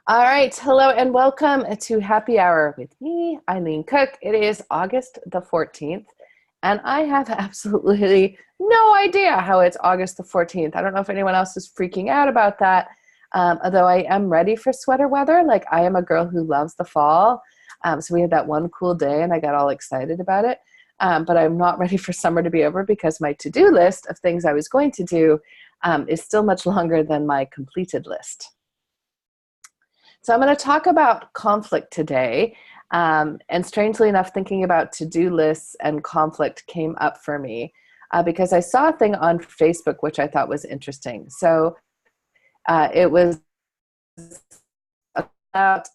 All right. Hello and welcome to Happy Hour with me, Eileen Cook. It is August the 14th, and I have absolutely no idea how it's August the 14th. I don't know if anyone else is freaking out about that, although I am ready for sweater weather. Like, I am a girl who loves the fall. So we had that one cool day, and I got all excited about it. But I'm not ready for summer to be over because my to-do list of things I was going to do is still much longer than my completed list. So I'm going to talk about conflict today. And strangely enough, thinking about to-do lists and conflict came up for me because I saw a thing on Facebook which I thought was interesting. So it was about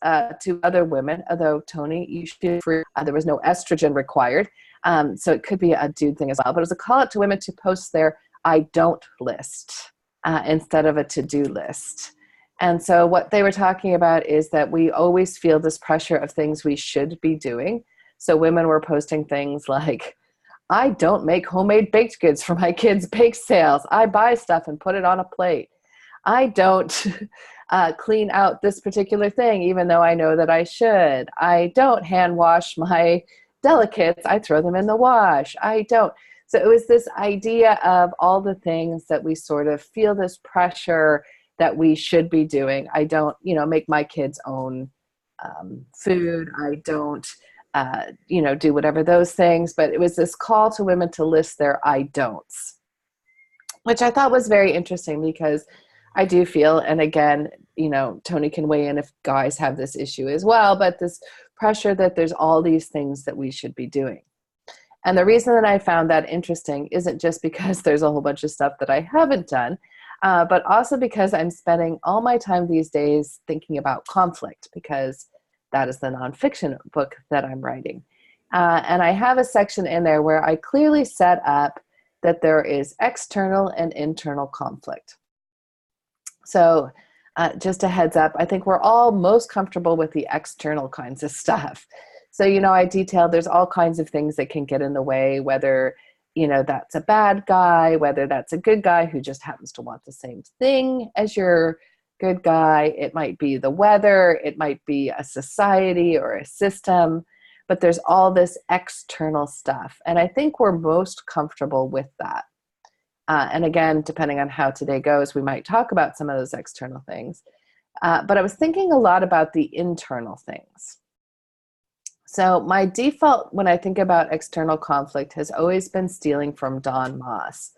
two other women, although Tony, you should free. There was no estrogen required. So it could be a dude thing as well. But it was a call out to women to post their I don't list instead of a to-do list. And so what they were talking about is that we always feel this pressure of things we should be doing. So women were posting things like, I don't make homemade baked goods for my kids' bake sales. I buy stuff and put it on a plate. I don't clean out this particular thing, even though I know that I should. I don't hand wash my delicates. I throw them in the wash. I don't. So it was this idea of all the things that we sort of feel this pressure that we should be doing. I don't, make my kids' own food. I don't, do whatever those things. But it was this call to women to list their I don'ts, which I thought was very interesting because I do feel, and again, Tony can weigh in if guys have this issue as well, but this pressure that there's all these things that we should be doing. And the reason that I found that interesting isn't just because there's a whole bunch of stuff that I haven't done, but also because I'm spending all my time these days thinking about conflict, because that is the nonfiction book that I'm writing. And I have a section in there where I clearly set up that there is external and internal conflict. So just a heads up, I think we're all most comfortable with the external kinds of stuff. So, I detailed there's all kinds of things that can get in the way, whether that's a bad guy, whether that's a good guy who just happens to want the same thing as your good guy. It might be the weather, it might be a society or a system, but there's all this external stuff. And I think we're most comfortable with that. And again, depending on how today goes, we might talk about some of those external things. But I was thinking a lot about the internal things. So my default when I think about external conflict has always been stealing from Don Moss,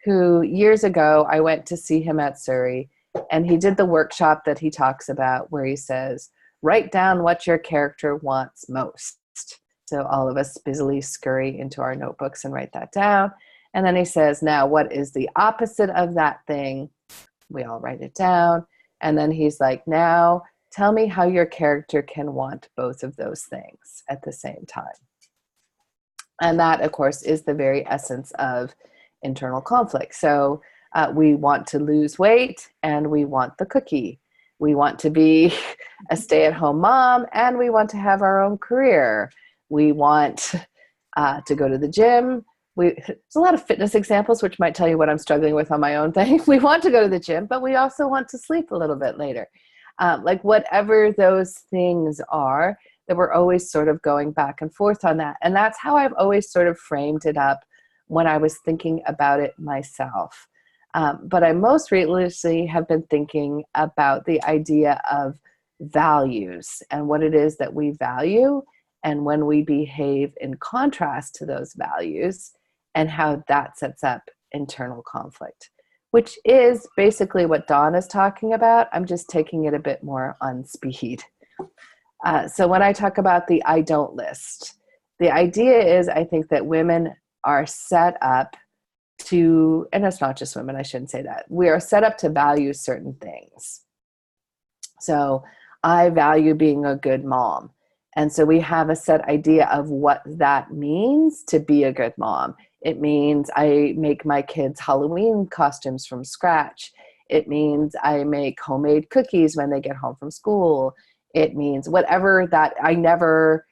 who years ago I went to see him at Surrey, and he did the workshop that he talks about where he says, write down what your character wants most. So all of us busily scurry into our notebooks and write that down. And then he says, now what is the opposite of that thing? We all write it down. And then he's like, now tell me how your character can want both of those things at the same time. And that, of course, is the very essence of internal conflict. So we want to lose weight and we want the cookie. We want to be a stay-at-home mom and we want to have our own career. We want to go to the gym. There's a lot of fitness examples, which might tell you what I'm struggling with on my own thing. We want to go to the gym, but we also want to sleep a little bit later. Like whatever those things are, that we're always sort of going back and forth on that. And that's how I've always sort of framed it up when I was thinking about it myself. But I most recently have been thinking about the idea of values and what it is that we value and when we behave in contrast to those values and how that sets up internal conflict, which is basically what Dawn is talking about. I'm just taking it a bit more on speed. So when I talk about the I don't list, the idea is I think that women are set up to, and it's not just women, I shouldn't say that. We are set up to value certain things. So I value being a good mom. And so we have a set idea of what that means to be a good mom. It means I make my kids' Halloween costumes from scratch. It means I make homemade cookies when they get home from school. It means whatever that I never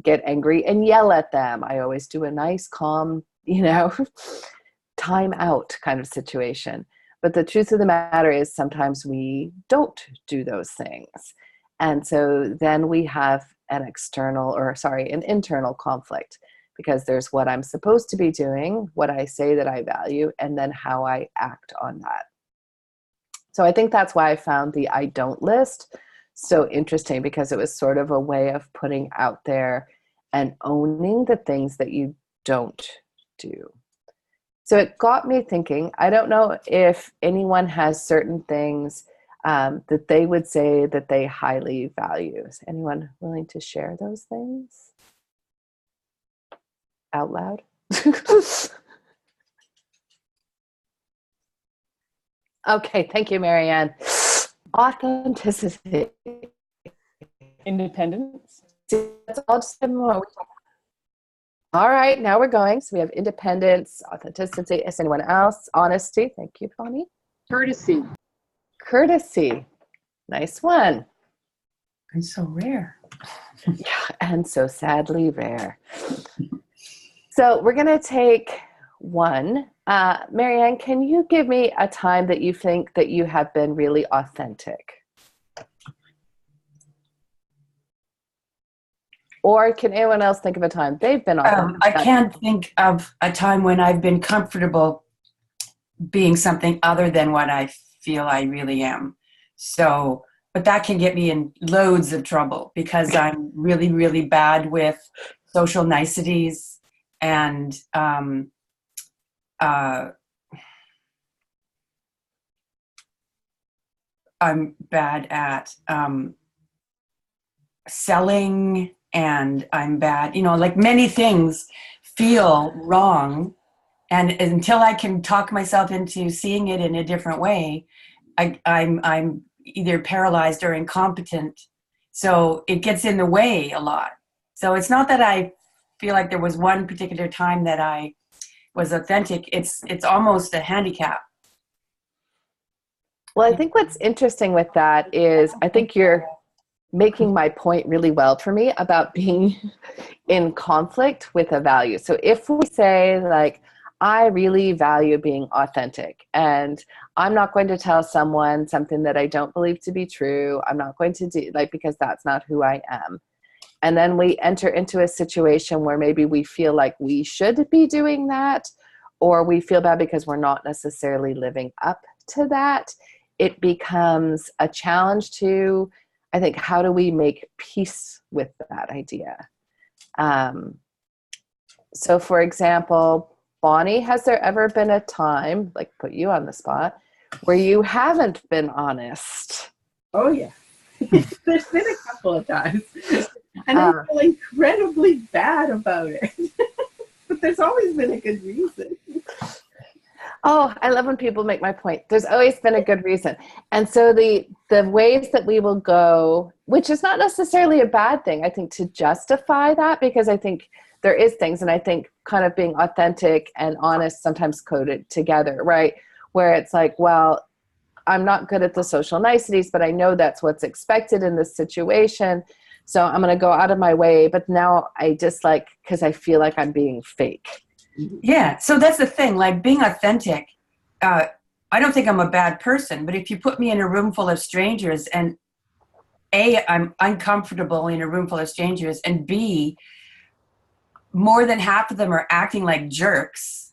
get angry and yell at them. I always do a nice, calm, time out kind of situation. But the truth of the matter is sometimes we don't do those things. And so then we have an internal conflict, because there's what I'm supposed to be doing, what I say that I value, and then how I act on that. So I think that's why I found the I don't list so interesting, because it was sort of a way of putting out there and owning the things that you don't do. So it got me thinking. I don't know if anyone has certain things that they would say that they highly value. Is anyone willing to share those things out loud? Okay, thank you, Marianne. Authenticity. Independence. That's all just more. All right, now we're going. So we have independence, authenticity. Is anyone else? Honesty. Thank you, Bonnie. Courtesy. Courtesy. Nice one. And so rare. Yeah, and so sadly rare. So we're going to take one. Marianne, can you give me a time that you think that you have been really authentic? Or can anyone else think of a time they've been authentic? I can't think of a time when I've been comfortable being something other than what I feel I really am. So, but that can get me in loads of trouble, because I'm really, really bad with social niceties, and I'm bad at selling, and I'm bad, like many things feel wrong. And until I can talk myself into seeing it in a different way, I'm either paralyzed or incompetent. So it gets in the way a lot. So it's not that I feel like there was one particular time that I was authentic. It's almost a handicap. Well, I think what's interesting with that is I think you're making my point really well for me about being in conflict with a value. So if we say, like, I really value being authentic, and I'm not going to tell someone something that I don't believe to be true. I'm not going to do, because that's not who I am. And then we enter into a situation where maybe we feel like we should be doing that, or we feel bad because we're not necessarily living up to that. It becomes a challenge to, I think, how do we make peace with that idea? So for example, Bonnie, has there ever been a time, like put you on the spot, where you haven't been honest? Oh, yeah. There's been a couple of times. And I feel incredibly bad about it. But there's always been a good reason. Oh, I love when people make my point. There's always been a good reason. And so the ways that we will go, which is not necessarily a bad thing, I think, to justify that, because I think there is things, and I think kind of being authentic and honest sometimes coded together, right? Where it's like, well, I'm not good at the social niceties, but I know that's what's expected in this situation. So I'm going to go out of my way. But now I dislike, because I feel like I'm being fake. Yeah. So that's the thing, like being authentic. I don't think I'm a bad person, but if you put me in a room full of strangers, and A, I'm uncomfortable in a room full of strangers, and B, more than half of them are acting like jerks,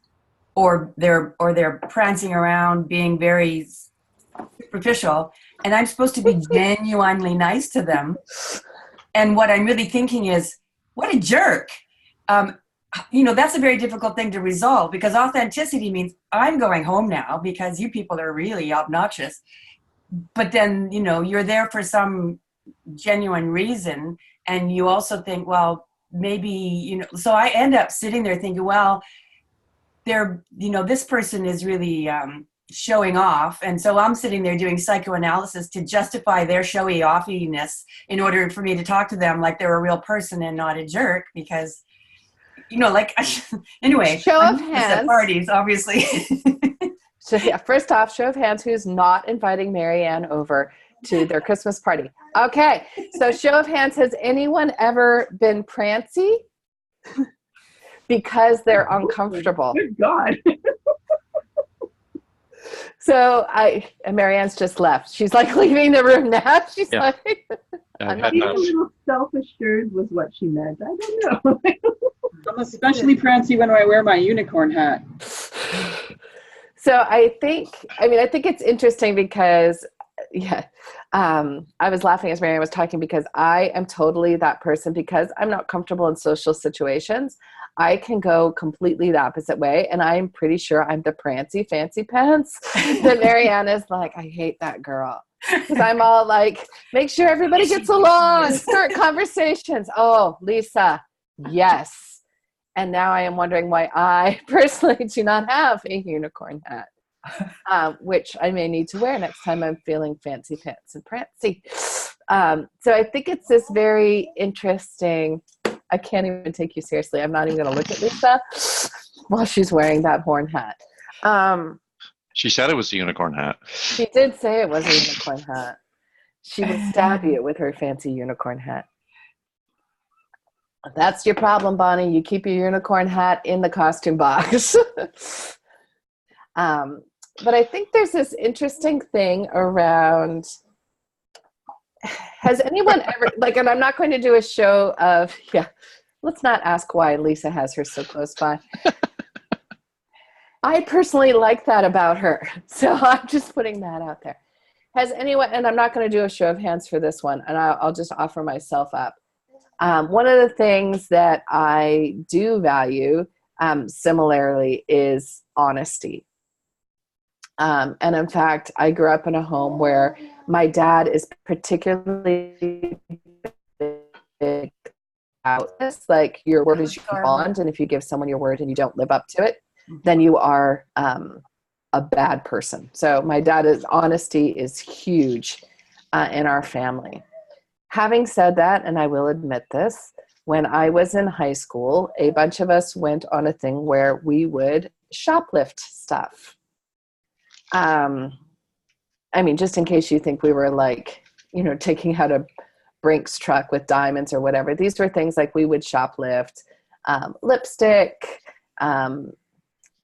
or they're prancing around being very superficial, and I'm supposed to be genuinely nice to them. And what I'm really thinking is, what a jerk. That's a very difficult thing to resolve, because authenticity means I'm going home now because you people are really obnoxious. But then, you're there for some genuine reason. And you also think, well, maybe, so I end up sitting there thinking, well, this person is really showing off. And so I'm sitting there doing psychoanalysis to justify their showy offiness in order for me to talk to them like they're a real person and not a jerk, because anyway, show of hands at parties, obviously. So yeah, first off, show of hands, who's not inviting Marianne over to their Christmas party? Okay, so show of hands, has anyone ever been prancy because they're uncomfortable? Good God. So and Marianne's just left. She's like leaving the room now. She's Yeah. like, I I'm had Being not. a little self-assured was what she meant. I don't know. I'm especially prancy when I wear my unicorn hat. So I think it's interesting because, yeah, I was laughing as Marianne was talking because I am totally that person because I'm not comfortable in social situations. I can go completely the opposite way, and I'm pretty sure I'm the prancy fancy pants that Marianne is like, I hate that girl. Because I'm all like, make sure everybody gets along, start conversations. Oh, Lisa, yes. And now I am wondering why I personally do not have a unicorn hat, which I may need to wear next time I'm feeling fancy pants and prancy. So I think it's this very interesting, I can't even take you seriously. I'm not even going to look at Lisa while she's wearing that horn hat. She said it was a unicorn hat. She did say it was a unicorn hat. She would stab you with her fancy unicorn hat. That's your problem, Bonnie. You keep your unicorn hat in the costume box. But I think there's this interesting thing around, has anyone ever, like, and I'm not going to do a show of, let's not ask why Lisa has her so close by. I personally like that about her. So I'm just putting that out there. Has anyone, and I'm not going to do a show of hands for this one, and I'll just offer myself up. One of the things that I do value similarly is honesty. And in fact, I grew up in a home where my dad is particularly big about this. Like, your word is your bond, and if you give someone your word and you don't live up to it, then you are a bad person. So my dad's honesty is huge in our family. Having said that, and I will admit this, when I was in high school, a bunch of us went on a thing where we would shoplift stuff. I mean, just in case you think we were like, taking out a Brinks truck with diamonds or whatever, these were things like we would shoplift lipstick,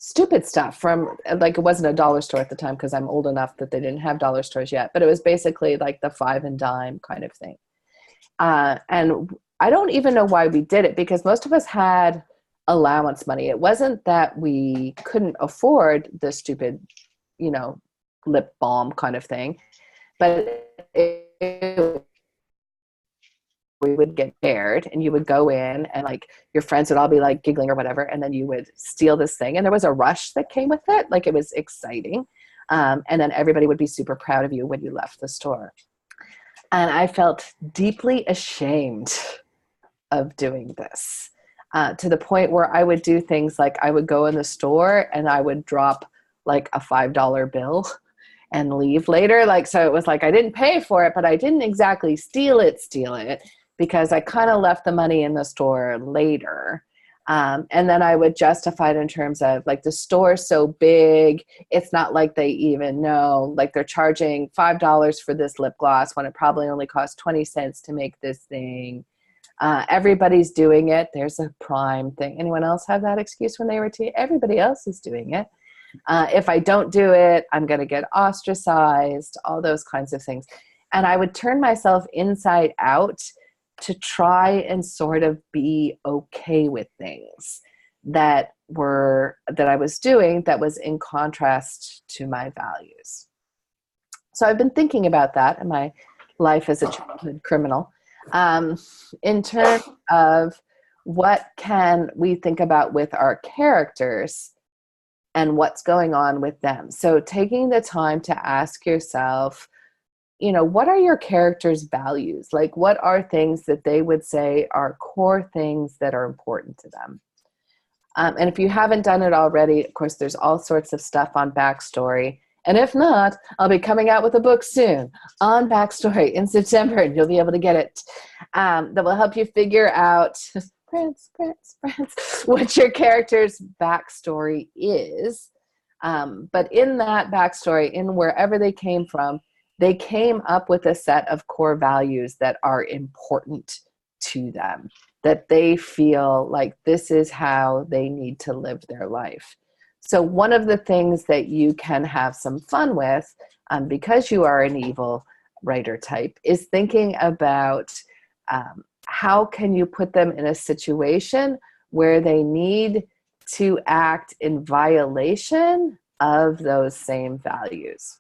stupid stuff from, like, it wasn't a dollar store at the time because I'm old enough that they didn't have dollar stores yet, but it was basically like the 5 and dime kind of thing. And I don't even know why we did it, because most of us had allowance money. It wasn't that we couldn't afford the stupid, lip balm kind of thing, but we would get paired, and you would go in, and like your friends would all be like giggling or whatever, and then you would steal this thing, and there was a rush that came with it. Like, it was exciting. And then everybody would be super proud of you when you left the store. And I felt deeply ashamed of doing this, to the point where I would do things like I would go in the store and I would drop like a $5 bill and leave later. Like, so it was like I didn't pay for it, but I didn't exactly steal it, because I kind of left the money in the store later. And then I would justify it in terms of, like, the store's so big, it's not like they even know, like, they're charging $5 for this lip gloss when it probably only costs 20 cents to make this thing. Everybody's doing it. There's a prime thing. Anyone else have that excuse when they were everybody else is doing it. If I don't do it, I'm going to get ostracized, all those kinds of things. And I would turn myself inside out to try and sort of be okay with things that I was doing that was in contrast to my values. So I've been thinking about that in my life as a childhood criminal, in terms of what can we think about with our characters and what's going on with them. So taking the time to ask yourself, what are your characters' values? Like, what are things that they would say are core things that are important to them? And if you haven't done it already, of course, there's all sorts of stuff on Backstory. And if not, I'll be coming out with a book soon on Backstory in September, and you'll be able to get it. That will help you figure out what your character's backstory is. But in that backstory, in wherever they came from, they came up with a set of core values that are important to them, that they feel like this is how they need to live their life. So one of the things that you can have some fun with, because you are an evil writer type, is thinking about how can you put them in a situation where they need to act in violation of those same values.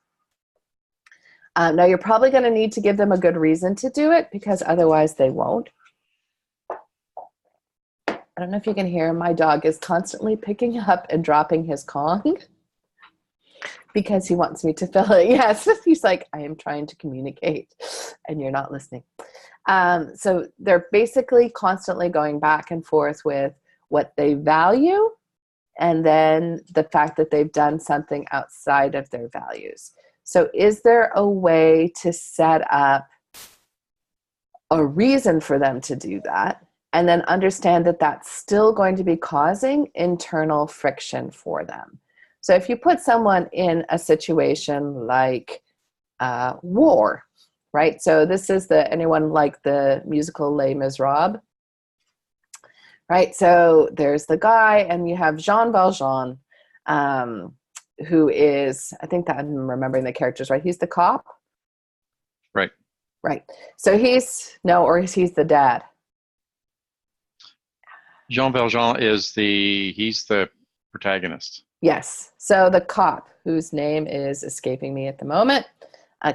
Now, you're probably going to need to give them a good reason to do it, because otherwise they won't. I don't know if you can hear, my dog is constantly picking up and dropping his Kong because he wants me to fill it. Yes, he's like, I am trying to communicate and you're not listening. So they're basically constantly going back and forth with what they value and then the fact that they've done something outside of their values. So is there a way to set up a reason for them to do that, and then understand that that's still going to be causing internal friction for them? So if you put someone in a situation like war, right? So this is anyone like the musical Les Miserables, right? So there's the guy, and you have Jean Valjean, who is, I think that I'm remembering the characters right. He's the cop. Right. Right. So he's the dad. Jean Valjean he's the protagonist. Yes. So the cop, whose name is escaping me at the moment.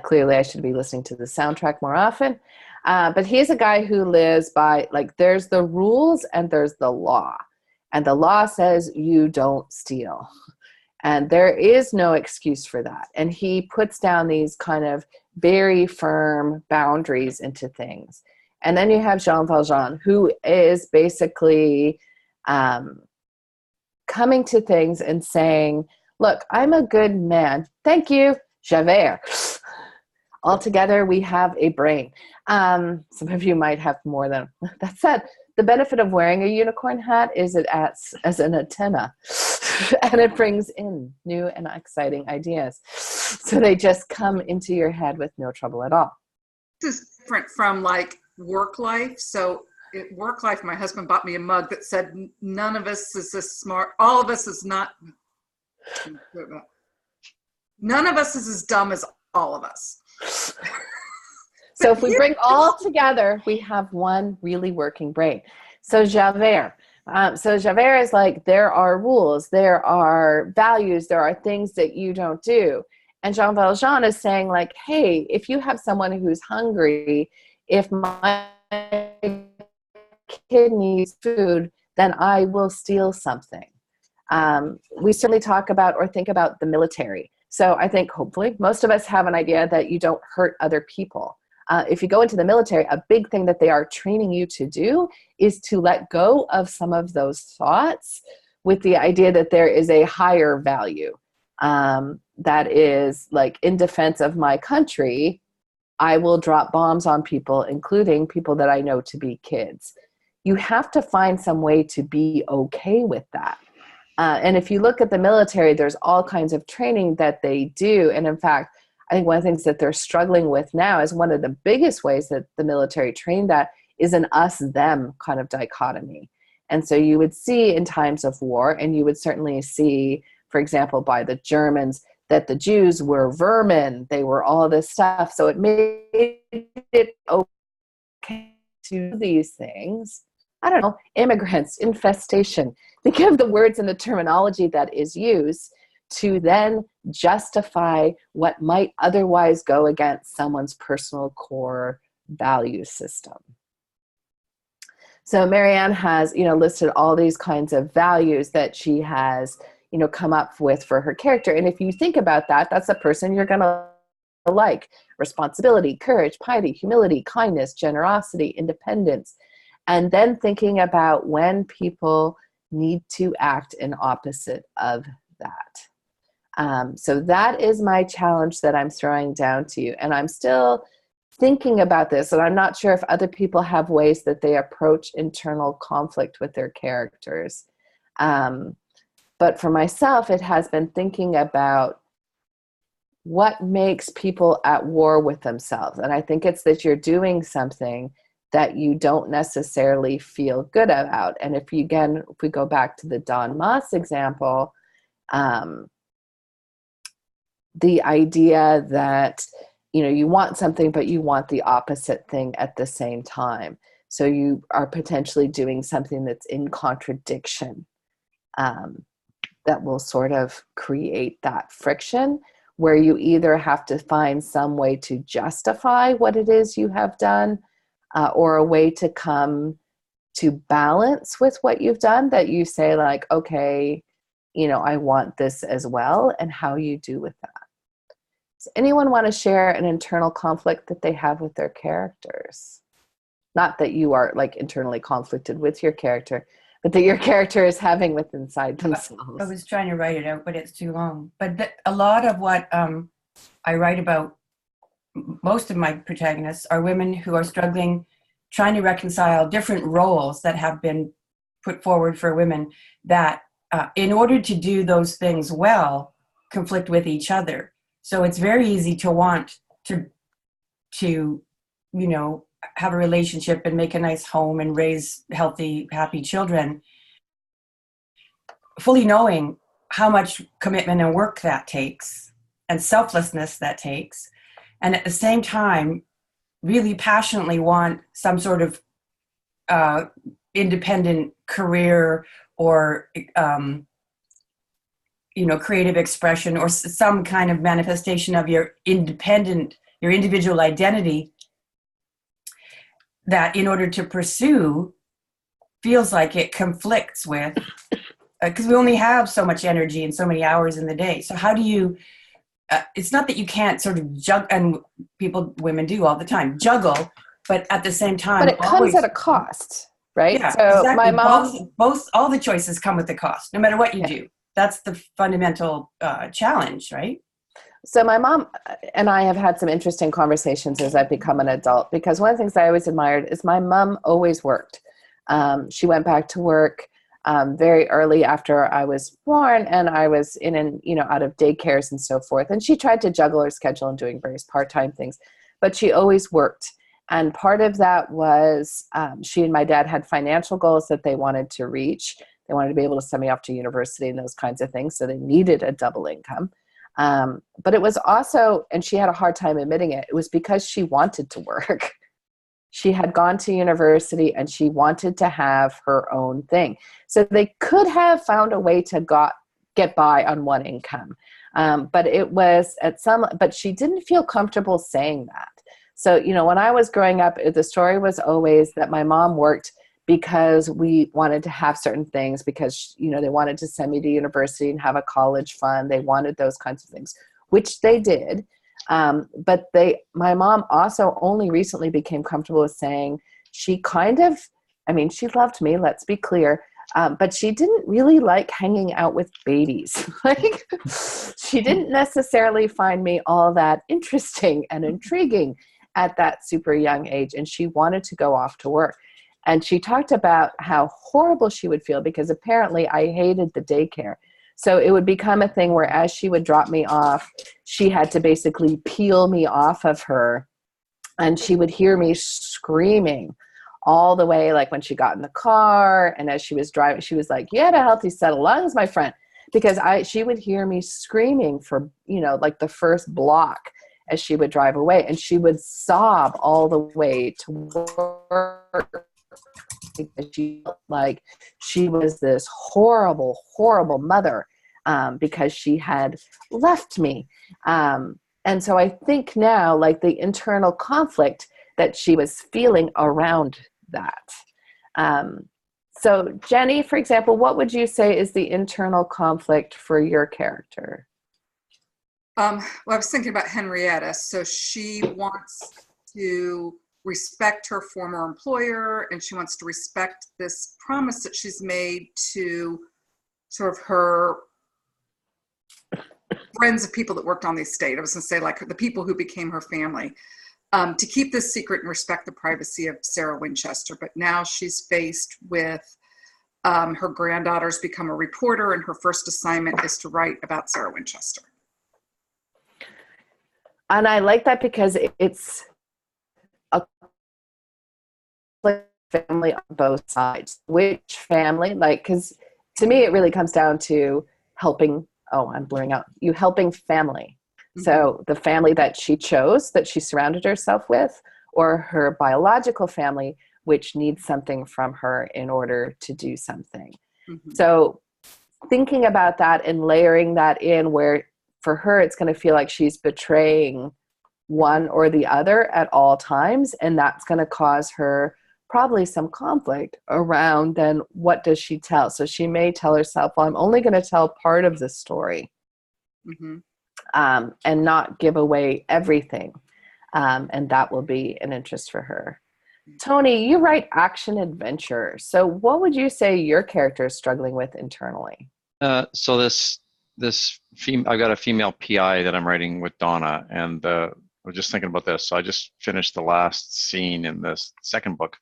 Clearly I should be listening to the soundtrack more often. But he's a guy who lives by, like, there's the rules and there's the law. And the law says you don't steal. And there is no excuse for that. And he puts down these kind of very firm boundaries into things. And then you have Jean Valjean, who is basically coming to things and saying, look, I'm a good man. Thank you, Javert. Altogether, we have a brain. Some of you might have more than that said. The benefit of wearing a unicorn hat is it acts as an antenna, and it brings in new and exciting ideas. So they just come into your head with no trouble at all. This is different from like work life. So at work life, my husband bought me a mug that said, none of us is as smart. All of us is not. None of us is as dumb as all of us. So if we bring all together, we have one really working brain. So Javert. Javert is like, there are rules, there are values, there are things that you don't do. And Jean Valjean is saying, like, hey, if you have someone who's hungry, if my kid needs food, then I will steal something. We certainly talk about or think about the military. So I think hopefully most of us have an idea that you don't hurt other people. If you go into the military, a big thing that they are training you to do is to let go of some of those thoughts with the idea that there is a higher value that is like, in defense of my country, I will drop bombs on people, including people that I know to be kids. You have to find some way to be okay with that. And if you look at the military, there's all kinds of training that they do. And in fact, I think one of the things that they're struggling with now is one of the biggest ways that the military trained that is an us-them kind of dichotomy. And so you would see in times of war, and you would certainly see, for example, by the Germans, that the Jews were vermin. They were all this stuff. So it made it okay to do these things. I don't know, immigrants, infestation. Think of the words and the terminology that is used to then justify what might otherwise go against someone's personal core value system. So Marianne has, listed all these kinds of values that she has, come up with for her character. And if you think about that, that's a person you're going to like. Responsibility, courage, piety, humility, kindness, generosity, independence. And then thinking about when people need to act in opposite of that. So that is my challenge that I'm throwing down to you. And I'm still thinking about this, and I'm not sure if other people have ways that they approach internal conflict with their characters. But for myself, it has been thinking about what makes people at war with themselves. And I think it's that you're doing something that you don't necessarily feel good about. And if we go back to the Don Maas example, the idea that, you want something, but you want the opposite thing at the same time. So you are potentially doing something that's in contradiction, that will sort of create that friction where you either have to find some way to justify what it is you have done, or a way to come to balance with what you've done, that you say like, okay, I want this as well, and how you do with that. Does anyone want to share an internal conflict that they have with their characters? Not that you are like internally conflicted with your character, but that your character is having with inside themselves. I was trying to write it out, but it's too long. But a lot of what I write about, most of my protagonists are women who are struggling, trying to reconcile different roles that have been put forward for women that, in order to do those things well, conflict with each other. So it's very easy to want to have a relationship and make a nice home and raise healthy, happy children, fully knowing how much commitment and work that takes and selflessness that takes. And at the same time, really passionately want some sort of independent career or, creative expression or some kind of manifestation of your individual identity, that in order to pursue feels like it conflicts with, because we only have so much energy and so many hours in the day. So how do you, it's not that you can't sort of juggle, and women do all the time, juggle, but at the same time. But it comes at a cost, right? Yeah, so exactly. My mom. Both, all the choices come with a cost, no matter what you do. That's the fundamental challenge, right? So my mom and I have had some interesting conversations as I've become an adult, because one of the things I always admired is my mom always worked. She went back to work very early after I was born, and I was in and out of daycares and so forth. And she tried to juggle her schedule and doing various part-time things, but she always worked. And part of that was she and my dad had financial goals that they wanted to reach. They wanted to be able to send me off to university and those kinds of things. So they needed a double income. But it was also, and she had a hard time admitting it, it was because she wanted to work. She had gone to university and she wanted to have her own thing. So they could have found a way to get by on one income. But it was but she didn't feel comfortable saying that. So, when I was growing up, the story was always that my mom worked because we wanted to have certain things, because, they wanted to send me to university and have a college fund. They wanted those kinds of things, which they did. But my mom also only recently became comfortable with saying she she loved me, let's be clear. But she didn't really like hanging out with babies. Like, she didn't necessarily find me all that interesting and intriguing at that super young age. And she wanted to go off to work. And she talked about how horrible she would feel, because apparently I hated the daycare. So it would become a thing where as she would drop me off, she had to basically peel me off of her. And she would hear me screaming all the way, like when she got in the car. And as she was driving, she was like, "You had a healthy set of lungs, my friend." Because she would hear me screaming for, like the first block as she would drive away. And she would sob all the way to work, because she felt like she was this horrible, horrible mother, because she had left me. And so I think now, like, the internal conflict that she was feeling around that. So Jenny, for example, what would you say is the internal conflict for your character? Well, I was thinking about Henrietta. So she wants to respect her former employer, and she wants to respect this promise that she's made to sort of her friends of people that worked on the estate. I was going to say, like, the people who became her family, to keep this secret and respect the privacy of Sarah Winchester. But now she's faced with her granddaughter's become a reporter, and her first assignment is to write about Sarah Winchester. And I like that, because it's a family on both sides. Which family? Like, because to me, it really comes down to helping I'm blurring out, you helping family. So the family that she chose, that she surrounded herself with, or her biological family, which needs something from her in order to do something. So thinking about that and layering that in, where for her, it's going to feel like she's betraying one or the other at all times. And that's going to cause her probably some conflict around then what does she tell? So she may tell herself, well, I'm only going to tell part of the story. And not give away everything. And that will be an interest for her. Tony, you write action adventure. So what would you say your character is struggling with internally? So I've got a female PI that I'm writing with Donna, and I was just thinking about this. So I just finished the last scene in this second book.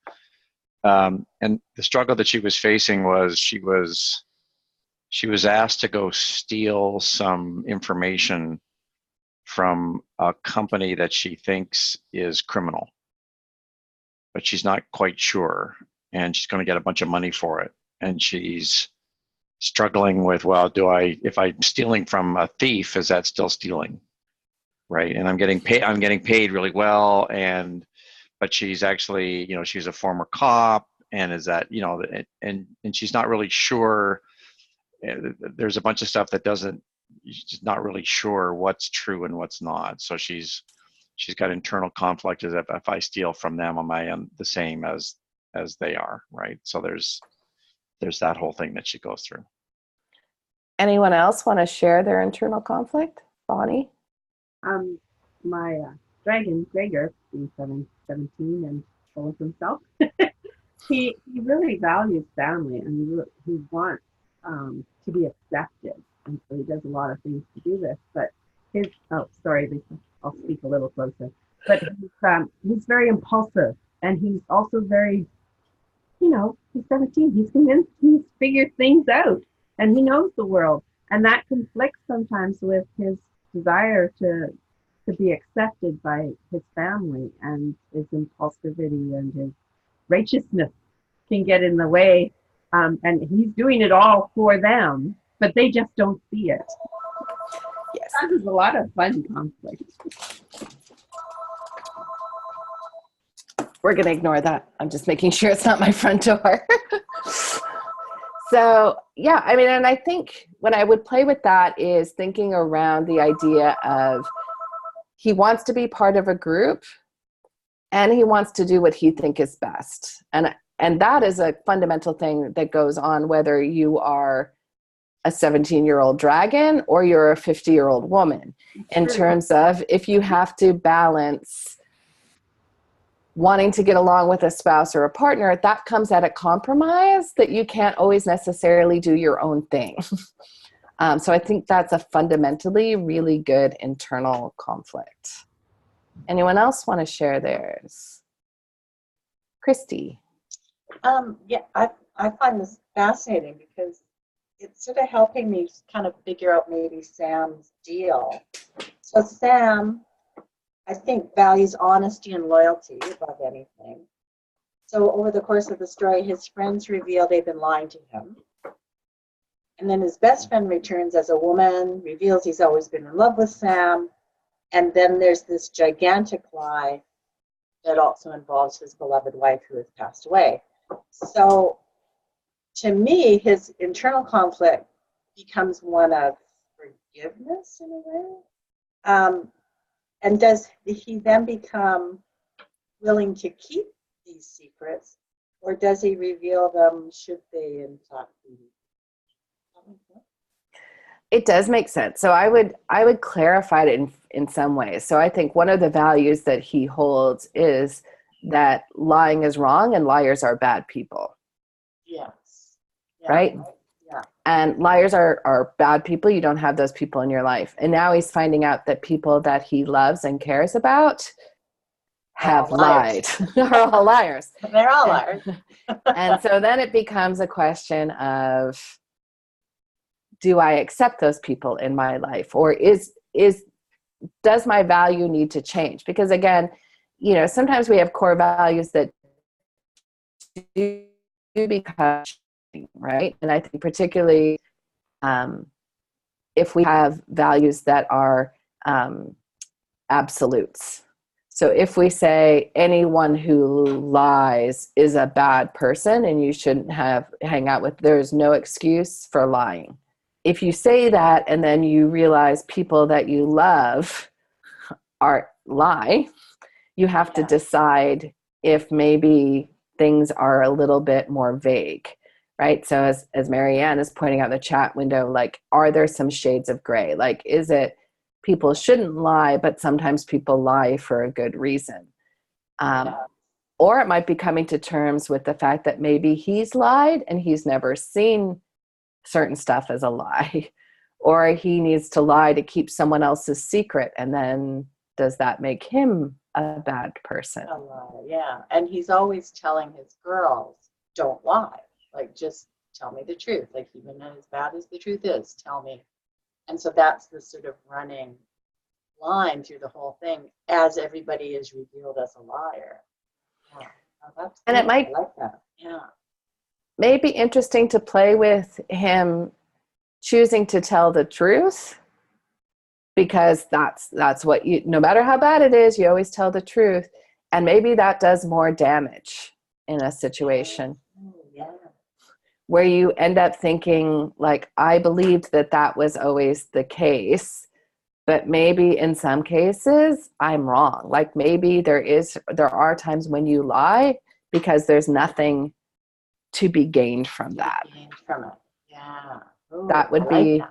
And the struggle that she was facing was she was asked to go steal some information from a company that she thinks is criminal, but she's not quite sure, and she's going to get a bunch of money for it. And she's struggling with, well, if I'm stealing from a thief, is that still stealing? Right. And I'm getting paid really well. But she's actually, she's a former cop, and is that, and she's not really sure. There's a bunch of stuff that she's not really sure what's true and what's not. So she's got internal conflict, as if I steal from them, am I the same as they are, right? So there's that whole thing that she goes through. Anyone else want to share their internal conflict? Bonnie? My dragon, Gregor, being 17 and full of himself, he really values family, and he wants to be accepted. And so he does a lot of things to do this. But Lisa, I'll speak a little closer. But he's very impulsive, and he's also very, he's 17. He's convinced he's figured things out, and he knows the world. And that conflicts sometimes with his desire to be accepted by his family, and his impulsivity and his righteousness can get in the way. And he's doing it all for them, but they just don't see it. Yes. That is a lot of fun conflict. We're going to ignore that. I'm just making sure it's not my front door. So, yeah, and I think when I would play with that is thinking around the idea of he wants to be part of a group, and he wants to do what he thinks is best. And that is a fundamental thing that goes on whether you are a 17-year-old dragon or you're a 50-year-old woman, in terms of if you have to balance wanting to get along with a spouse or a partner, that comes at a compromise that you can't always necessarily do your own thing. So I think that's a fundamentally really good internal conflict. Anyone else want to share theirs? Christy. Yeah, I find this fascinating because it's sort of helping me kind of figure out maybe Sam's deal. So Sam, I think, values honesty and loyalty above anything. So over the course of the story, his friends reveal they've been lying to him. And then his best friend returns as a woman, reveals he's always been in love with Sam. And then there's this gigantic lie that also involves his beloved wife who has passed away. So to me, his internal conflict becomes one of forgiveness in a way. And does he then become willing to keep these secrets, or does he reveal them should they in fact be? It does make sense. So I would clarify it in some ways. So I think one of the values that he holds is that lying is wrong and liars are bad people. Yes. Yeah, right? Yeah. And liars are bad people. You don't have those people in your life. And now he's finding out that people that he loves and cares about have lied. Are all liars. They're all liars. And so then it becomes a question of, do I accept those people in my life? Or does my value need to change? Because again, sometimes we have core values that do become, right? And I think particularly if we have values that are absolutes. So if we say anyone who lies is a bad person and you shouldn't hang out with, there's no excuse for lying. If you say that and then you realize people that you love lie, you have to decide if maybe things are a little bit more vague, right? So as Marianne is pointing out in the chat window, like, are there some shades of gray? Like, is it people shouldn't lie, but sometimes people lie for a good reason? Or it might be coming to terms with the fact that maybe he's lied and he's never seen certain stuff as a lie, or he needs to lie to keep someone else's secret. And then does that make him a bad person? Yeah. And he's always telling his girls, don't lie. Like, just tell me the truth. Like, even as bad as the truth is, tell me. And so that's the sort of running line through the whole thing as everybody is revealed as a liar. Yeah. Oh, and it might, I like that. Yeah. May be interesting to play with him choosing to tell the truth, because that's what you, no matter how bad it is, you always tell the truth. And maybe that does more damage in a situation. Where you end up thinking, like, I believed that was always the case, but maybe in some cases I'm wrong. Like, maybe there are times when you lie because there's nothing to be gained from that. Yeah. Ooh, that would be,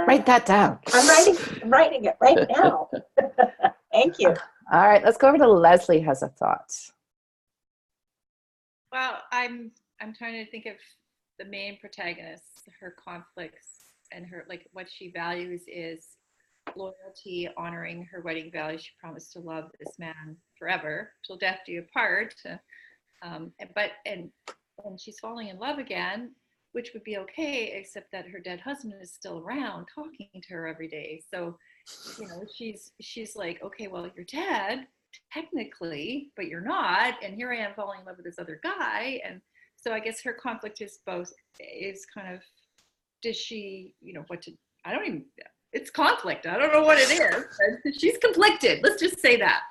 write that down. I'm writing it right now. Thank you. All right, let's go over to Leslie has a thought. Well, I'm trying to think of the main protagonist, her conflicts, and her, like, what she values is loyalty, honoring her wedding vows. She promised to love this man forever till death do you part. And she's falling in love again, which would be okay, except that her dead husband is still around talking to her every day. So, you know, she's like, okay, well, you're dead technically, but you're not. And here I am falling in love with this other guy. And so I guess her conflict is kind of, does she, you know, it's conflict. I don't know what it is. She's conflicted. Let's just say that.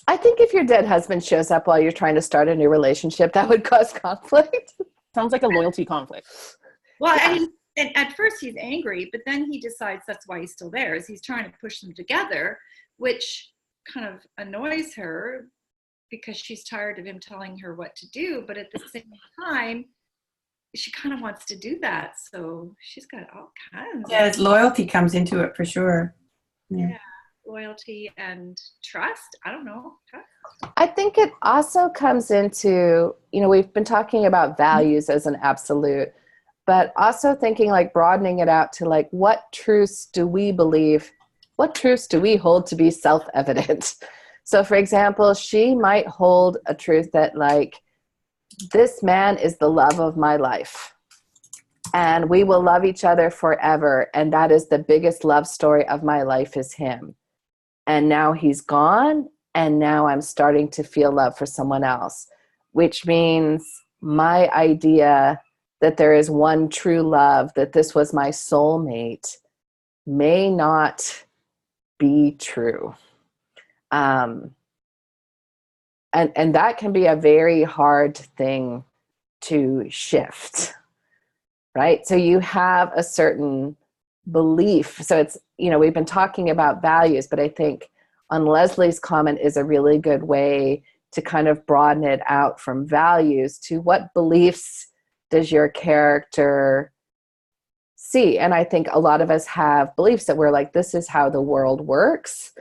I think if your dead husband shows up while you're trying to start a new relationship, that would cause conflict. Sounds like a loyalty conflict. Well, and at first he's angry, but then he decides that's why he's still there, is he's trying to push them together, which kind of annoys her because she's tired of him telling her what to do. But at the same time, she kind of wants to do that. So she's got all kinds. Yeah, loyalty comes into it for sure. Yeah. Loyalty and trust. I don't know. I think it also comes into, you know, we've been talking about values as an absolute, but also thinking, like, broadening it out to, like, what truths do we believe? What truths do we hold to be self-evident? So, for example, she might hold a truth that, like, this man is the love of my life and we will love each other forever. And that is the biggest love story of my life, is him. And now he's gone, and now I'm starting to feel love for someone else, which means my idea that there is one true love, that this was my soulmate, may not be true. And that can be a very hard thing to shift, right? So you have a certain belief. So it's, you know, we've been talking about values, but I think on Leslie's comment is a really good way to kind of broaden it out from values to what beliefs does your character see? And I think a lot of us have beliefs that we're like, this is how the world works.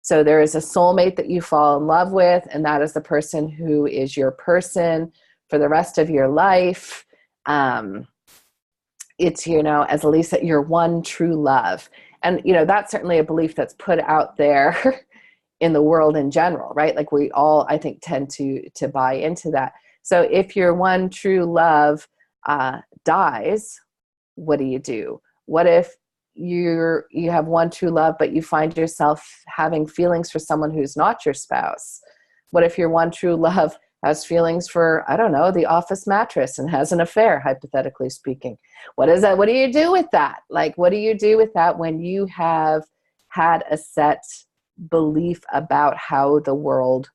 So there is a soulmate that you fall in love with, and that is the person who is your person for the rest of your life. It's, you know, as Elise said, your one true love. And, you know, that's certainly a belief that's put out there in the world in general, right? Like, we all, I think, tend to buy into that. So if your one true love dies, what do? What if you have one true love, but you find yourself having feelings for someone who's not your spouse? What if your one true love has feelings for, I don't know, the office mattress and has an affair, hypothetically speaking. What is that? What do you do with that? Like, what do you do with that when you have had a set belief about how the world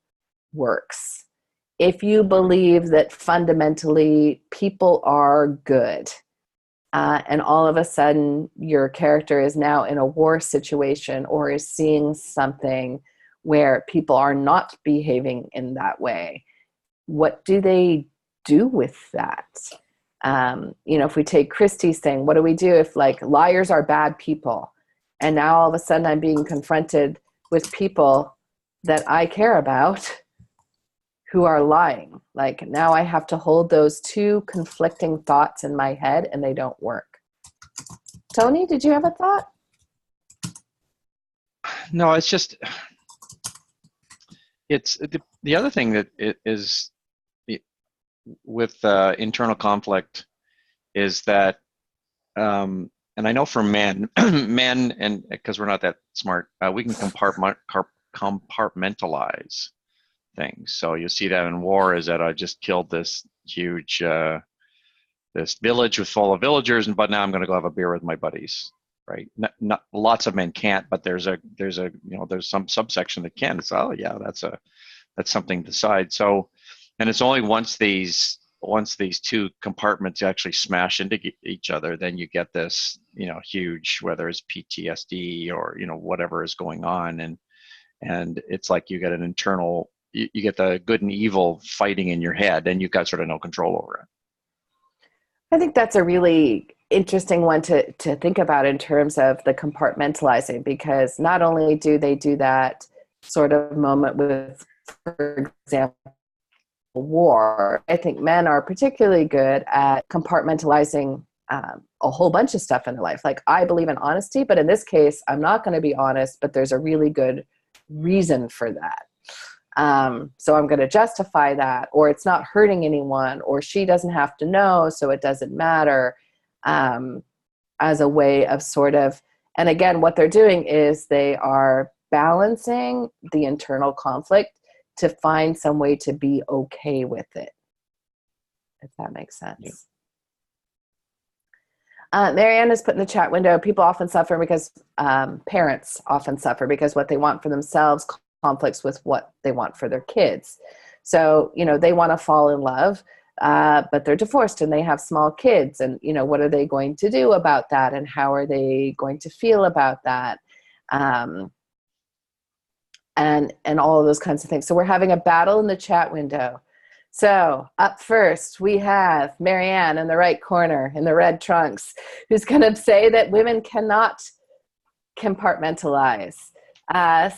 works? If you believe that fundamentally people are good, and all of a sudden your character is now in a war situation or is seeing something where people are not behaving in that way, what do they do with that? If we take Christie's thing, what do we do if like liars are bad people? And now all of a sudden I'm being confronted with people that I care about who are lying. Like now I have to hold those two conflicting thoughts in my head and they don't work. Tony, did you have a thought? No, it's just, it's the other thing that it is with internal conflict is that, and I know for men, and because we're not that smart, we can compartmentalize things. So you see that in war is that I just killed this huge this village with full of villagers, but now I'm going to go have a beer with my buddies, right? Not lots of men can't, but there's some subsection that can. It's, oh yeah, that's something to decide. So, and it's only once these two compartments actually smash into each other, then you get this huge, whether it's PTSD or whatever is going on, and it's like you get an internal. You get the good and evil fighting in your head, and you've got sort of no control over it. I think that's a really interesting one to think about in terms of the compartmentalizing, because not only do they do that sort of moment with, for example, war, I think men are particularly good at compartmentalizing a whole bunch of stuff in their life. Like, I believe in honesty, but in this case, I'm not going to be honest, but there's a really good reason for that. So I'm going to justify that, or it's not hurting anyone, or she doesn't have to know, so it doesn't matter, as a way of sort of, and again, what they're doing is they are balancing the internal conflict to find some way to be okay with it, if that makes sense. Yeah. Marianne has put in the chat window, people often suffer because parents often suffer because what they want for themselves conflicts with what they want for their kids. So, they want to fall in love, but they're divorced and they have small kids. And, what are they going to do about that? And how are they going to feel about that? And all of those kinds of things. So we're having a battle in the chat window. So up first, we have Marianne in the right corner in the red trunks, who's going to say that women cannot compartmentalize.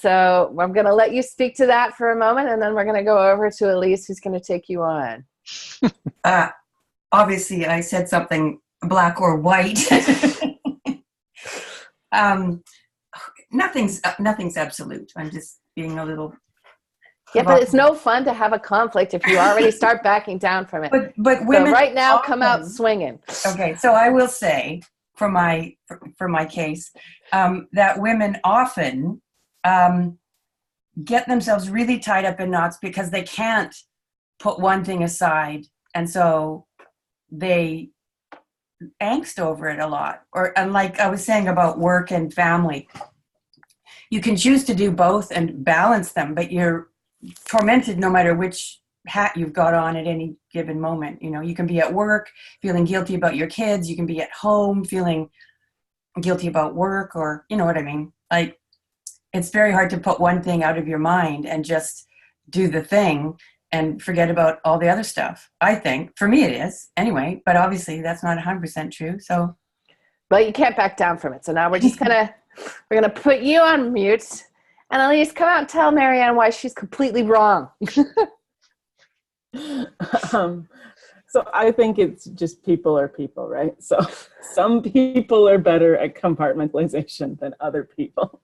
So I'm going to let you speak to that for a moment, and then we're going to go over to Elise, who's going to take you on. Obviously, I said something black or white. Nothing's absolute. I'm just being a little. Yeah, but it's no fun to have a conflict if you already start backing down from it. But women so right now, often, come out swinging. Okay, so I will say for my case that women often get themselves really tied up in knots because they can't put one thing aside, and so they angst over it a lot. And like I was saying about work and family, you can choose to do both and balance them, but you're tormented no matter which hat you've got on at any given moment. You can be at work feeling guilty about your kids, you can be at home feeling guilty about work, or you know what I mean. Like, it's very hard to put one thing out of your mind and just do the thing and forget about all the other stuff. I think, for me it is, anyway, but obviously that's not 100% true, so. But you can't back down from it, so now we're just we're gonna put you on mute, and Elise, come out and tell Marianne why she's completely wrong. So I think it's just people are people, right? So some people are better at compartmentalization than other people.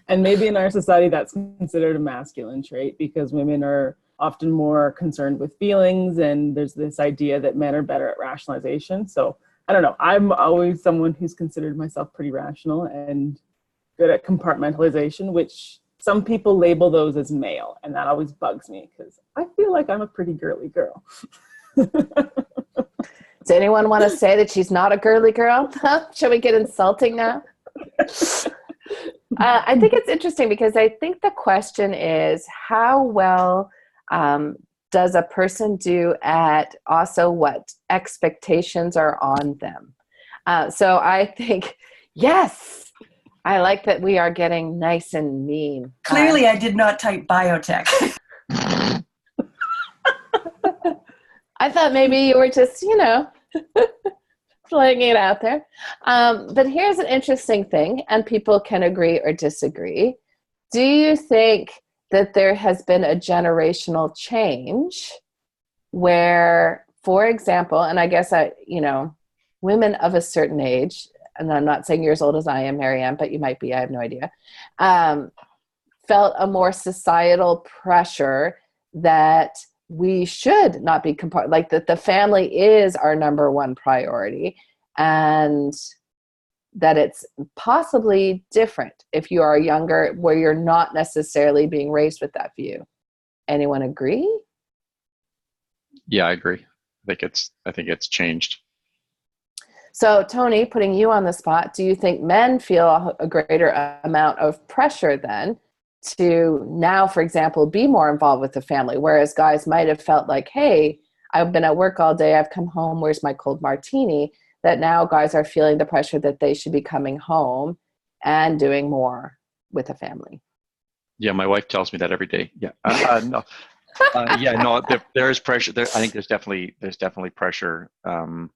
And maybe in our society that's considered a masculine trait because women are often more concerned with feelings, and there's this idea that men are better at rationalization. So I don't know, I'm always someone who's considered myself pretty rational and good at compartmentalization, which some people label those as male, and that always bugs me because I feel feel like I'm a pretty girly girl. Does anyone want to say that she's not a girly girl? Shall we get insulting now? I think it's interesting because I think the question is how well does a person do at also what expectations are on them? So I think, yes, I like that we are getting nice and mean. Clearly, I did not type biotech. I thought maybe you were just, flaying it out there. But here's an interesting thing, and people can agree or disagree. Do you think that there has been a generational change where, for example, and I guess women of a certain age, and I'm not saying you're as old as I am, Marianne, but you might be, I have no idea, felt a more societal pressure that we should not be like that the family is our number one priority, and that it's possibly different if you are younger where you're not necessarily being raised with that view. Anyone agree? Yeah, I agree. I think it's changed. So Tony, putting you on the spot, do you think men feel a greater amount of pressure then to now, for example, be more involved with the family, whereas guys might have felt like, hey, I've been at work all day, I've come home, where's my cold martini? That now guys are feeling the pressure that they should be coming home and doing more with the family. Yeah, my wife tells me that every day. Yeah, no, there is pressure. I think there's definitely pressure, and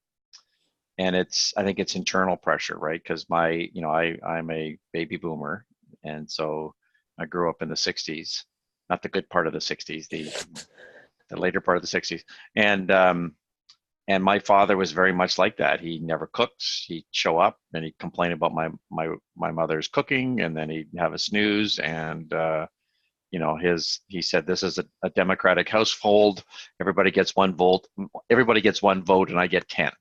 I think it's internal pressure, right? Because I'm a baby boomer, and so I grew up in the 60s, not the good part of the 60s, the later part of the 60s. And my father was very much like that. He never cooked. He'd show up and he'd complain about my mother's cooking, and then he'd have a snooze. And, he said, this is a democratic household. Everybody gets one vote. Everybody gets one vote and I get 10.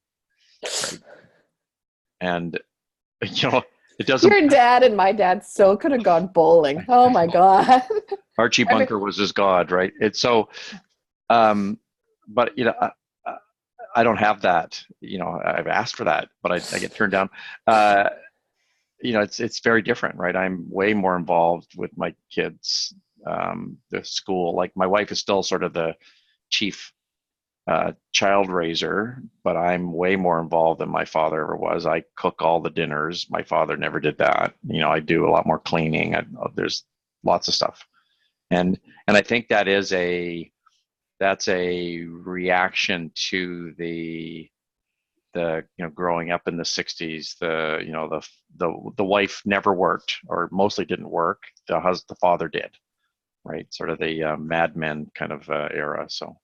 Right? And, it doesn't. Your dad and my dad so could have gone bowling. Oh my God. Archie Bunker was his god, right? It's so, but I don't have that. I've asked for that, but I get turned down. It's very different, right? I'm way more involved with my kids, the school. Like my wife is still sort of the chief child raiser, but I'm way more involved than my father ever was. I cook all the dinners. My father never did that. I do a lot more cleaning. There's lots of stuff, and I think that's a reaction to the growing up in the 60s. The wife never worked, or mostly didn't work. The father did, right? Sort of the Mad Men kind of era. So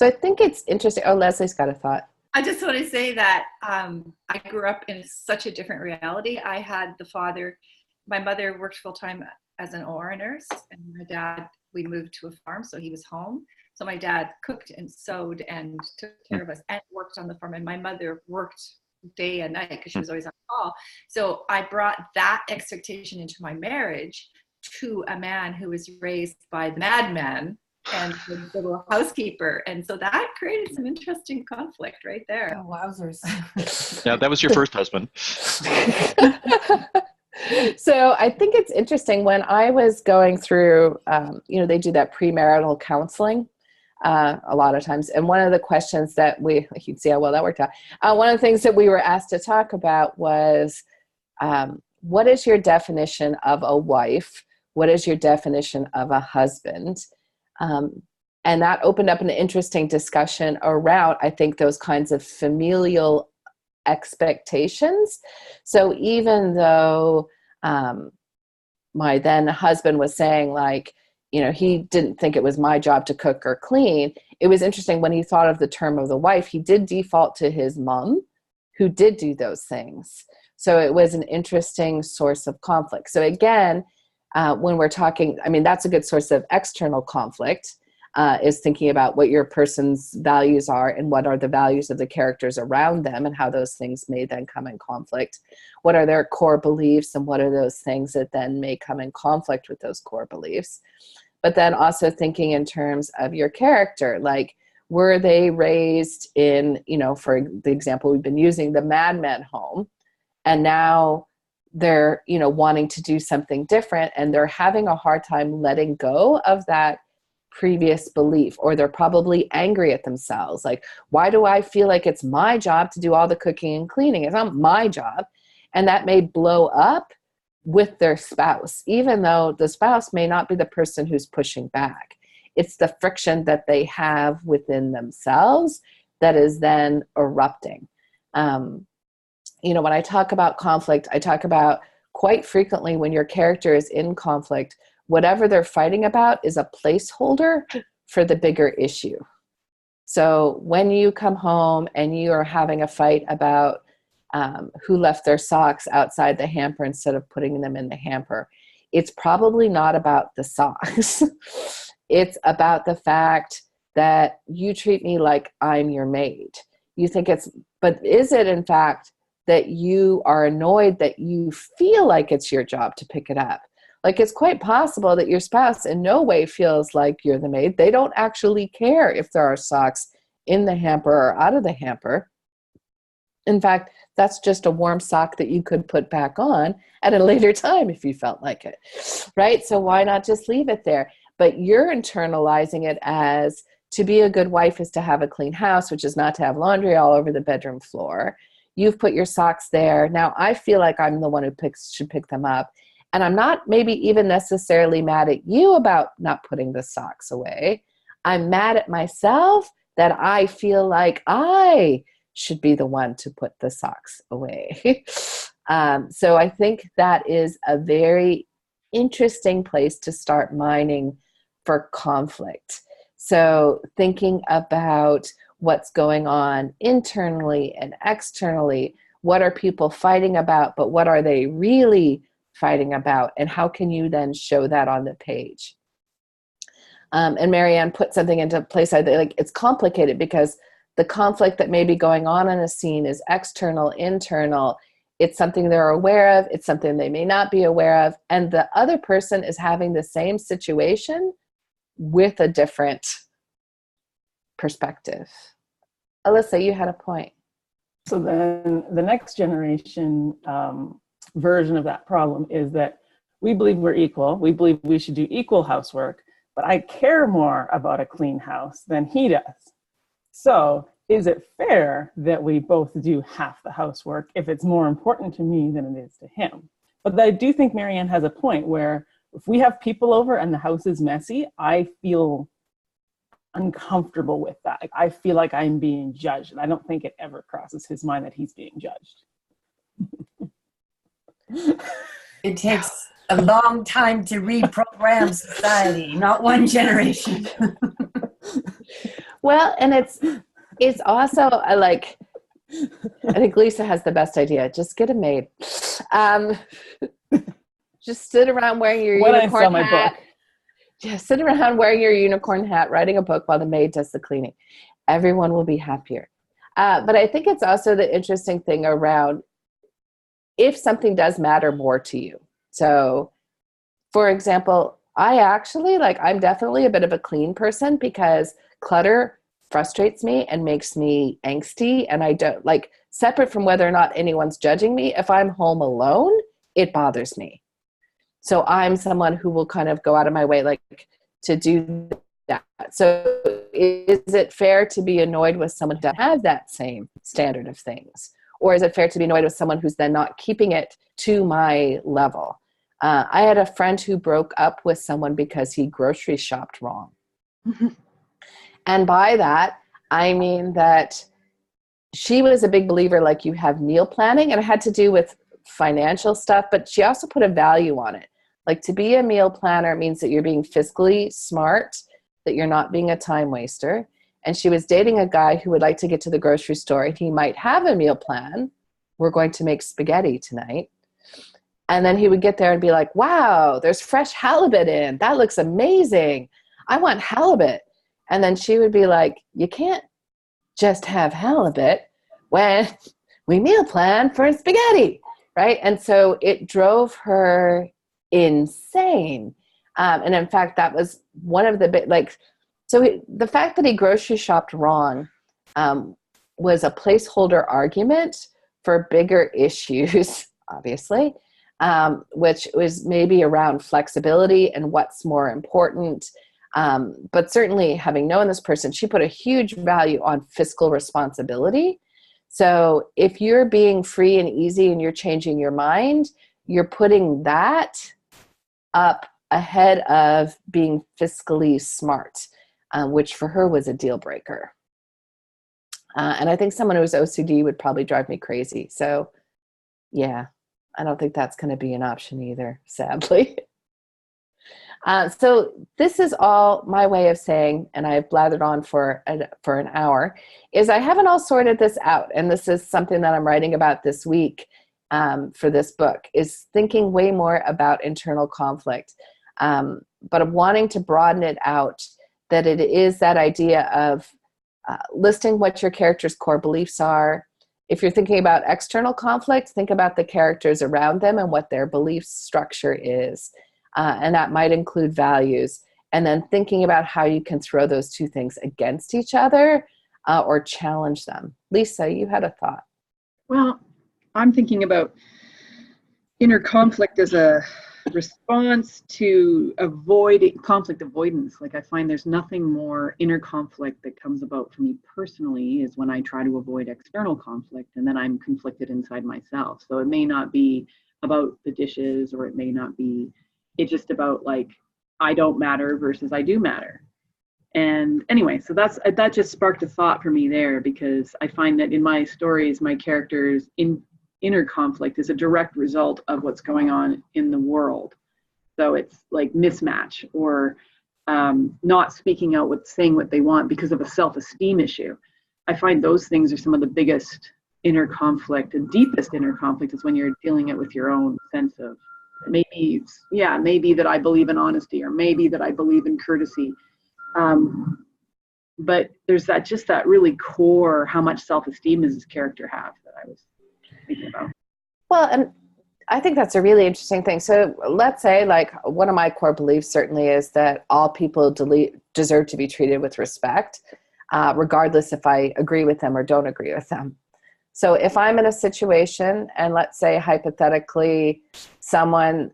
I think it's interesting. Oh, Leslie's got a thought. I just want to say that I grew up in such a different reality. I had my mother worked full-time as an OR nurse, and my dad, we moved to a farm, so he was home. So my dad cooked and sewed and took care of us and worked on the farm. And my mother worked day and night because she was always on call. So I brought that expectation into my marriage to a man who was raised by the madmen and the little housekeeper. And so that created some interesting conflict right there. Oh, wowzers. Yeah, that was your first husband. So I think it's interesting when I was going through, they do that premarital counseling a lot of times. And one of the questions that you'd see how well that worked out. One of the things that we were asked to talk about was, what is your definition of a wife? What is your definition of a husband? And that opened up an interesting discussion around, I think, those kinds of familial expectations. So even though my then husband was saying, like, he didn't think it was my job to cook or clean, it was interesting when he thought of the term of the wife, he did default to his mom, who did do those things. So it was an interesting source of conflict. So again, when we're talking, that's a good source of external conflict, is thinking about what your person's values are and what are the values of the characters around them and how those things may then come in conflict. What are their core beliefs and what are those things that then may come in conflict with those core beliefs? but then also thinking in terms of your character. Like, were they raised in, for the example we've been using, the Mad Men home, and now they're, wanting to do something different, and they're having a hard time letting go of that previous belief, or they're probably angry at themselves. Like, why do I feel like it's my job to do all the cooking and cleaning? It's not my job. And that may blow up with their spouse, even though the spouse may not be the person who's pushing back. It's the friction that they have within themselves that is then erupting. When I talk about conflict, I talk about quite frequently when your character is in conflict, whatever they're fighting about is a placeholder for the bigger issue. So when you come home and you are having a fight about who left their socks outside the hamper instead of putting them in the hamper, it's probably not about the socks. It's about the fact that you treat me like I'm your maid. You think but is it in fact that you are annoyed that you feel like it's your job to pick it up? Like, it's quite possible that your spouse in no way feels like you're the maid. They don't actually care if there are socks in the hamper or out of the hamper. In fact, that's just a warm sock that you could put back on at a later time if you felt like it, right? So why not just leave it there? But you're internalizing it as, to be a good wife is to have a clean house, which is not to have laundry all over the bedroom floor. You've put your socks there. Now I feel like I'm the one who should pick them up. And I'm not maybe even necessarily mad at you about not putting the socks away. I'm mad at myself that I feel like I should be the one to put the socks away. So I think that is a very interesting place to start mining for conflict. So thinking about what's going on internally and externally, what are people fighting about, but what are they really fighting about, and how can you then show that on the page? And Marianne put something into place. I think it's complicated because the conflict that may be going on in a scene is external, internal. It's something they're aware of. It's something they may not be aware of. And the other person is having the same situation with a different perspective. Alyssa, you had a point. So then the next generation version of that problem is that we believe we're equal. We believe we should do equal housework, but I care more about a clean house than he does. So is it fair that we both do half the housework if it's more important to me than it is to him? But I do think Marianne has a point where if we have people over and the house is messy, I feel uncomfortable with that. Like, I feel like I'm being judged, and I don't think it ever crosses his mind that he's being judged. It takes a long time to reprogram society, not one generation. Well, and it's also I think Lisa has the best idea. Just get a maid. Just sit around wearing your unicorn hat. Just sit around wearing your unicorn hat, writing a book while the maid does the cleaning. Everyone will be happier. But I think it's also the interesting thing around if something does matter more to you. So, for example, I'm definitely a bit of a clean person because clutter frustrates me and makes me angsty. And I don't separate from whether or not anyone's judging me. If I'm home alone, it bothers me. So I'm someone who will kind of go out of my way, to do that. So is it fair to be annoyed with someone who doesn't have that same standard of things? Or is it fair to be annoyed with someone who's then not keeping it to my level? I had a friend who broke up with someone because he grocery shopped wrong. And by that, I mean that she was a big believer, you have meal planning, and it had to do with financial stuff, but she also put a value on it. To be a meal planner means that you're being fiscally smart, that you're not being a time waster. And she was dating a guy who would like to get to the grocery store, and he might have a meal plan. We're going to make spaghetti tonight. And then he would get there and be like, wow, there's fresh halibut in. That looks amazing. I want halibut. And then she would be like, you can't just have halibut when we meal plan for spaghetti, right? And so it drove her insane. And in fact, that was one of the big, like, so the fact that he grocery shopped wrong was a placeholder argument for bigger issues, obviously, which was maybe around flexibility and what's more important. But certainly, having known this person, she put a huge value on fiscal responsibility. So if you're being free and easy and you're changing your mind, you're putting that up ahead of being fiscally smart, which for her was a deal breaker. And I think someone who's OCD would probably drive me crazy. So yeah, I don't think that's going to be an option either, sadly. So this is all my way of saying, and I've blathered on for an hour, is I haven't all sorted this out. And this is something that I'm writing about this week for this book, is thinking way more about internal conflict. But I'm wanting to broaden it out, that it is that idea of listing what your character's core beliefs are. If you're thinking about external conflict, think about the characters around them and what their belief structure is. And that might include values. And then thinking about how you can throw those two things against each other or challenge them. Lisa, you had a thought. Well, I'm thinking about inner conflict as a response to avoid conflict avoidance. Like, I find there's nothing more inner conflict that comes about for me personally is when I try to avoid external conflict, and then I'm conflicted inside myself. So it may not be about the dishes, or it may not be, it's just about like, I don't matter versus I do matter. And anyway, so that just sparked a thought for me there, because I find that in my stories, my characters inner conflict is a direct result of what's going on in the world. So it's like mismatch, or not speaking out, saying what they want because of a self-esteem issue. I find those things are some of the biggest inner conflict, and deepest inner conflict is when you're dealing it with your own sense of maybe that I believe in honesty, or maybe that I believe in courtesy. But there's that really core, how much self-esteem does this character have, that I was thinking about. Well, and I think that's a really interesting thing. So let's say, like, one of my core beliefs certainly is that all people deserve to be treated with respect, regardless if I agree with them or don't agree with them. So if I'm in a situation, and let's say hypothetically someone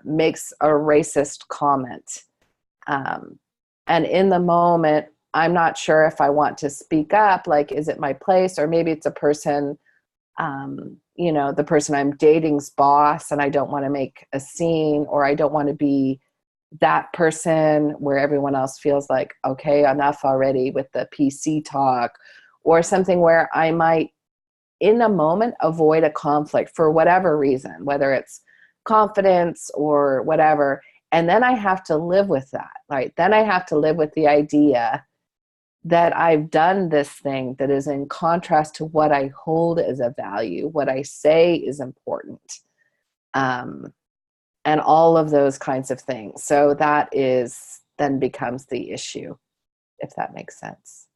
makes a racist comment, and in the moment, I'm not sure if I want to speak up, like, is it my place? Or maybe it's a person, the person I'm dating's boss, and I don't want to make a scene, or I don't want to be that person where everyone else feels like, okay, enough already with the PC talk, or something where I might, in a moment, avoid a conflict for whatever reason, whether it's confidence or whatever. And then I have to live with that, right? Then I have to live with the idea that I've done this thing that is in contrast to what I hold as a value, what I say is important, and all of those kinds of things. So that then becomes the issue, if that makes sense.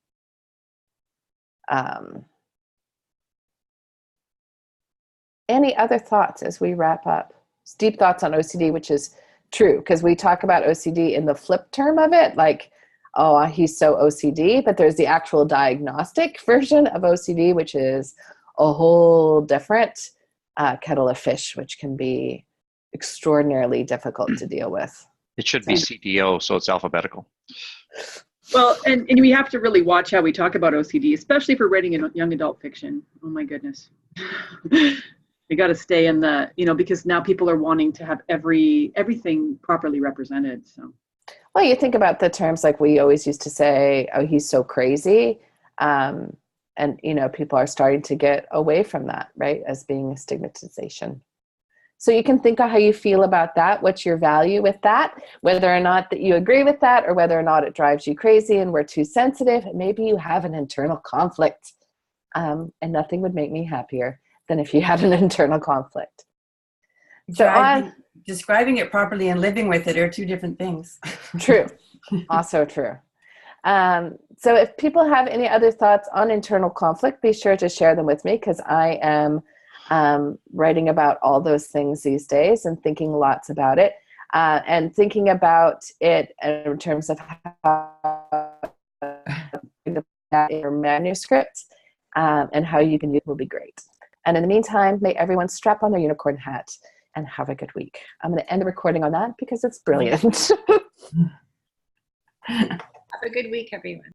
Any other thoughts as we wrap up? Deep thoughts on OCD, which is true, because we talk about OCD in the flip term of it, like, oh, he's so OCD, but there's the actual diagnostic version of OCD, which is a whole different kettle of fish, which can be extraordinarily difficult to deal with. It should be CDO, so it's alphabetical. Well, and we have to really watch how we talk about OCD, especially if we're writing in young adult fiction. Oh my goodness. We got to stay in the, because now people are wanting to have everything properly represented. So. Well, you think about the terms like we always used to say, oh, he's so crazy. And, people are starting to get away from that, right, as being a stigmatization. So you can think of how you feel about that. What's your value with that? Whether or not that you agree with that, or whether or not it drives you crazy and we're too sensitive. And maybe you have an internal conflict. And nothing would make me happier than if you had an internal conflict. So describing it properly and living with it are two different things. True. Also true. So if people have any other thoughts on internal conflict, be sure to share them with me, because I am writing about all those things these days and thinking lots about it. and thinking about it in terms of how your manuscript and how you can use it will be great. And in the meantime, may everyone strap on their unicorn hat and have a good week. I'm going to end the recording on that because it's brilliant. Have a good week, everyone.